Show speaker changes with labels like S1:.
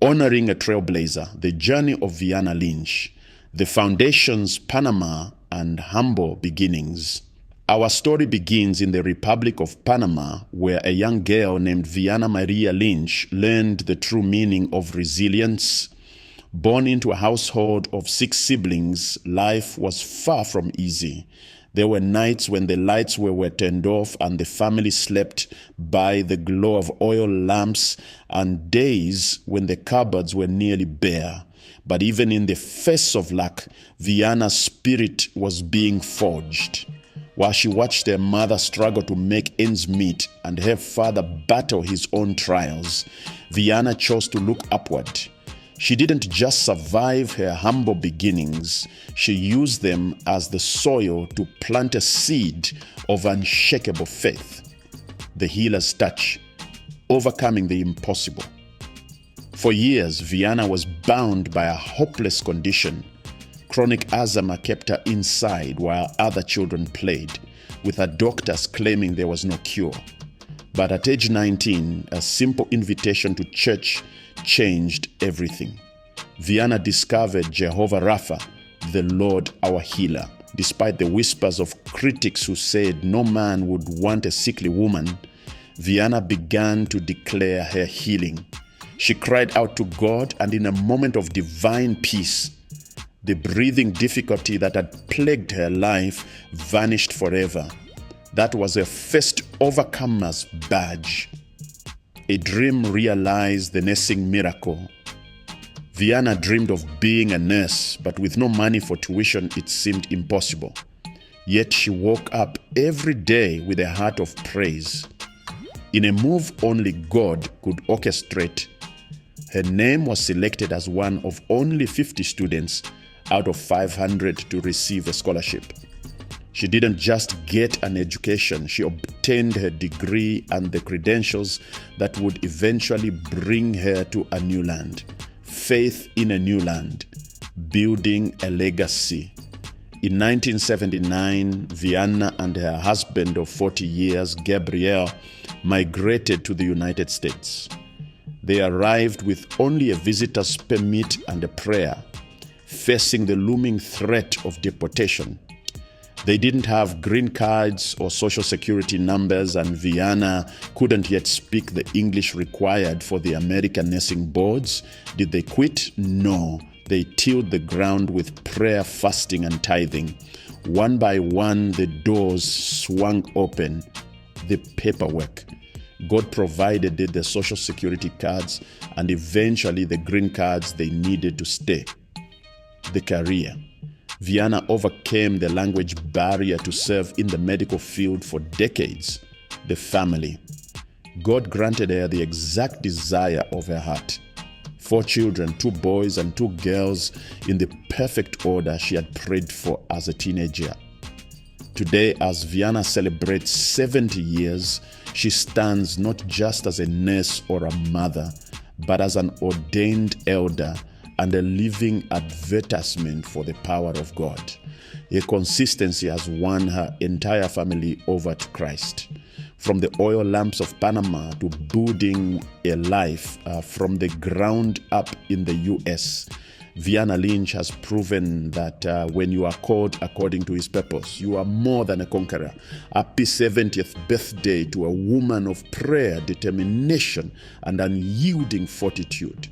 S1: Honoring a trailblazer, the journey of VIana Lynch, the foundations, Panama, and humble beginnings. Our story begins in the Republic of Panama, where a young girl named VIana Maria Lynch learned the true meaning of resilience. Born into a household of 6 siblings, life was far from easy. There were nights when the lights were turned off and the family slept by the glow of oil lamps, and days when the cupboards were nearly bare. But even in the face of lack, VIana's spirit was being forged. While she watched her mother struggle to make ends meet and her father battle his own trials, VIana chose to look upward. She didn't just survive her humble beginnings, she used them as the soil to plant a seed of unshakable faith. The healer's touch, overcoming the impossible. For years, VIana was bound by a hopeless condition. Chronic asthma kept her inside while other children played, with her doctors claiming there was no cure. But at age 19, a simple invitation to church changed everything. VIana discovered Jehovah Rapha, the Lord our healer. Despite the whispers of critics who said no man would want a sickly woman, VIana began to declare her healing. She cried out to God, and in a moment of divine peace, the breathing difficulty that had plagued her life vanished forever. That was her first overcomer's badge. A dream realized the nursing miracle. VIana dreamed of being a nurse, but with no money for tuition, it seemed impossible. Yet she woke up every day with a heart of praise. In a move only God could orchestrate, her name was selected as one of only 50 students out of 500 to receive a scholarship. She didn't just get an education, she obtained her degree and the credentials that would eventually bring her to a new land. Faith in a new land, building a legacy. In 1979, VIana and her husband of 40 years, Gabriel, migrated to the United States. They arrived with only a visitor's permit and a prayer, facing the looming threat of deportation. They didn't have green cards or social security numbers, and VIana couldn't yet speak the English required for the American nursing boards. Did they quit? No. They tilled the ground with prayer, fasting, and tithing. One by one, the doors swung open. The paperwork. God provided the social security cards and eventually the green cards they needed to stay. The career. VIana overcame the language barrier to serve in the medical field for decades. The family. God granted her the exact desire of her heart. 4 children, 2 boys and 2 girls, in the perfect order she had prayed for as a teenager. Today, as VIana celebrates 70 years, she stands not just as a nurse or a mother, but as an ordained elder and a living advertisement for the power of God. Her consistency has won her entire family over to Christ. From the oil lamps of Panama to building a life from the ground up in the US, VIana Lynch has proven that when you are called according to his purpose, you are more than a conqueror. Happy 70th birthday to a woman of prayer, determination, and unyielding fortitude.